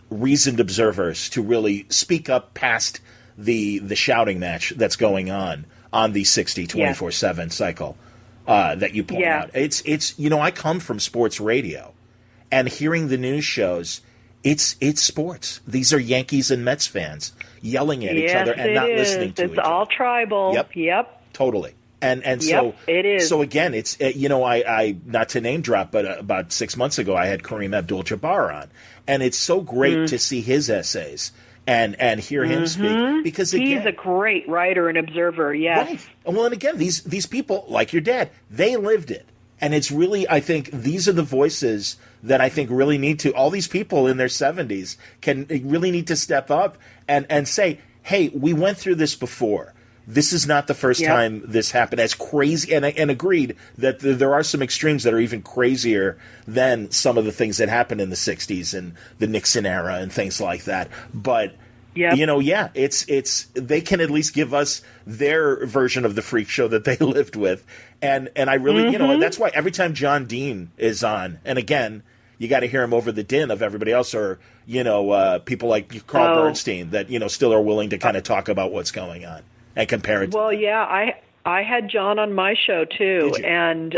reasoned observers to really speak up past the shouting match that's going on the 60 24/7 cycle that you point out. It's I come from sports radio, and hearing the news shows, it's sports. These are Yankees and Mets fans yelling at each other and not listening to each other. It's all tribal. Yep. Totally. And so it is. So again, it's I not to name drop, but about 6 months ago I had Kareem Abdul-Jabbar on, and it's so great to see his essays and hear him speak, because again, he's a great writer and observer. Yes. Right. Well, and again, these people, like your dad, they lived it. And it's really, I think, these are the voices that I think really need to, all these people in their 70s really need to step up and say, hey, we went through this before. this is not the first time this happened. As crazy, and agreed that there are some extremes that are even crazier than some of the things that happened in the 60s and the Nixon era and things like that. But, it's they can at least give us their version of the freak show that they lived with. And I really, that's why every time John Dean is on, and again, you got to hear him over the din of everybody else, or, people like Carl Bernstein that, still are willing to kind of talk about what's going on and compare it to I had John on my show too, and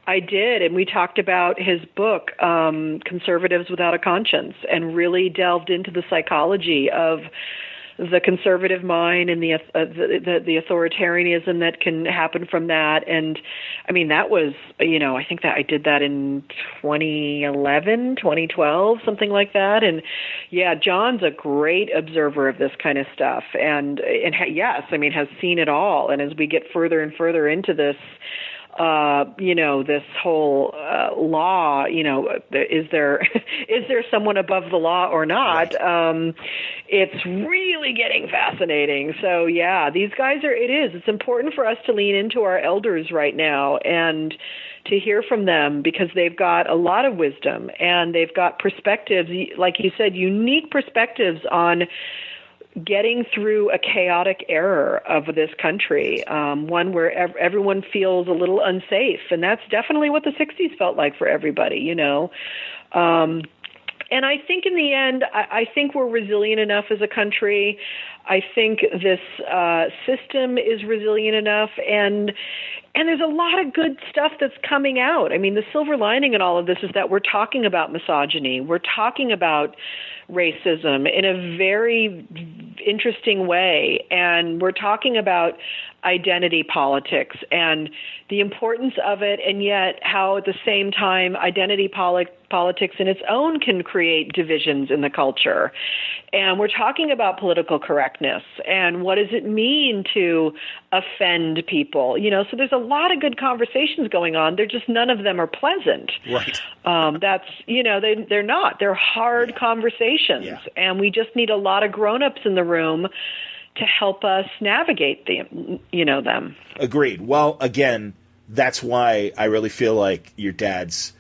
I did, and we talked about his book, Conservatives Without a Conscience, and really delved into the psychology of the conservative mind and the authoritarianism that can happen from that. And I mean, that was, I think that I did that in 2011, 2012, something like that. And yeah, John's a great observer of this kind of stuff. And yes, I mean, has seen it all. And as we get further and further into this, this whole law, is there someone above the law or not? Right. It's really getting fascinating. So yeah, these guys it's important for us to lean into our elders right now and to hear from them, because they've got a lot of wisdom and they've got perspectives, like you said, unique perspectives on getting through a chaotic era of this country, one where everyone feels a little unsafe. And that's definitely what the 60s felt like for everybody, And I think in the end, I think we're resilient enough as a country. I think this system is resilient enough, and there's a lot of good stuff that's coming out. I mean, the silver lining in all of this is that we're talking about misogyny. We're talking about racism in a very interesting way, and we're talking about identity politics and the importance of it, and yet how at the same time identity politics in its own can create divisions in the culture. And we're talking about political correctness and what does it mean to offend people. So there's a lot of good conversations going on. They're just, none of them are pleasant. Right. That's, they're not. They're hard conversations. Yeah. And we just need a lot of grown-ups in the room to help us navigate them. Agreed. Well, again, that's why I really feel like your dad's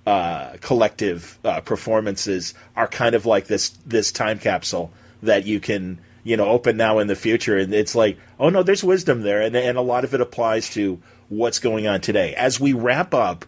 collective performances are kind of like this time capsule that you can open now in the future, and it's like, oh no, there's wisdom there, and a lot of it applies to what's going on today. As we wrap up,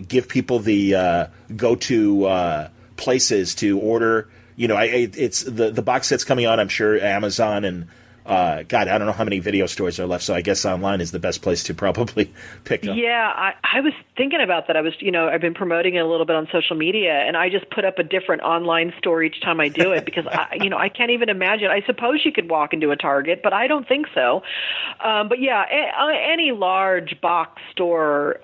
give people the go-to places to order. It's the box set's coming out, I'm sure, Amazon and I don't know how many video stores are left, so I guess online is the best place to probably pick up. Yeah, I was thinking about that. I've been promoting it a little bit on social media, and I just put up a different online store each time I do it because, I can't even imagine. I suppose you could walk into a Target, but I don't think so. But yeah, any large box store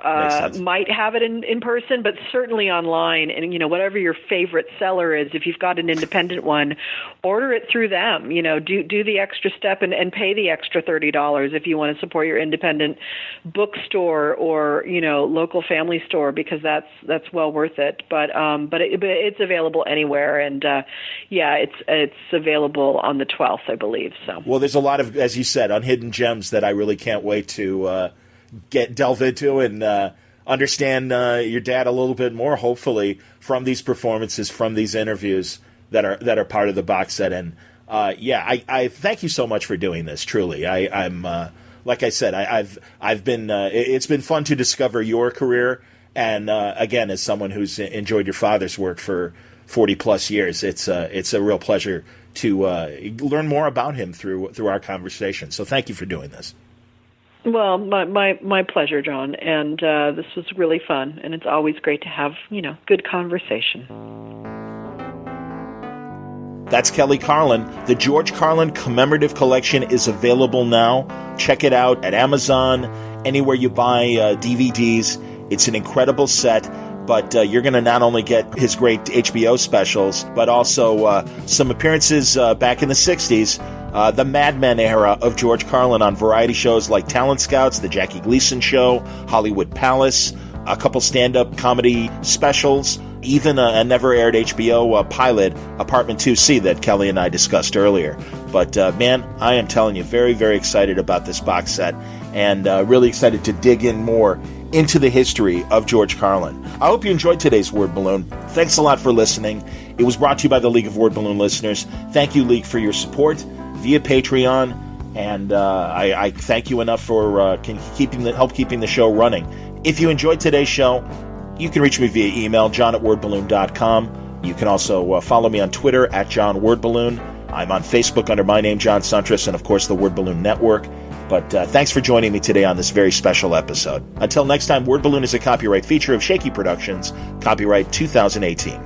might have it in person, but certainly online. And, whatever your favorite seller is, if you've got an independent one, order it through them. Do the extra step and pay the extra $30 if you want to support your independent bookstore or local family store, because that's well worth it. But it's available anywhere, and it's available on the 12th, I believe. So well, there's a lot of, as you said, unhidden gems that I really can't wait to delve into and understand your dad a little bit more, hopefully, from these performances, from these interviews that are part of the box set. And I thank you so much for doing this. Truly, I'm like I said, I've been. It's been fun to discover your career, and again, as someone who's enjoyed your father's work for 40 plus years, it's a real pleasure to learn more about him through our conversation. So thank you for doing this. Well, my pleasure, John, and this was really fun, and it's always great to have good conversation. That's Kelly Carlin. The George Carlin Commemorative Collection is available now. Check it out at Amazon, anywhere you buy DVDs. It's an incredible set, but you're going to not only get his great HBO specials, but also some appearances back in the 60s, the Mad Men era of George Carlin on variety shows like Talent Scouts, The Jackie Gleason Show, Hollywood Palace, a couple stand-up comedy specials, even a never-aired HBO pilot, Apartment 2C, that Kelly and I discussed earlier. But, man, I am telling you, very, very excited about this box set, and really excited to dig in more into the history of George Carlin. I hope you enjoyed today's Word Balloon. Thanks a lot for listening. It was brought to you by the League of Word Balloon listeners. Thank you, League, for your support via Patreon, and I thank you enough for help keeping the show running. If you enjoyed today's show, you can reach me via email, john@wordballoon.com. You can also follow me on Twitter @JohnWordBalloon. I'm on Facebook under my name, John Suntress, and of course the Word Balloon Network. But thanks for joining me today on this very special episode. Until next time, Word Balloon is a copyright feature of Shaky Productions, copyright 2018.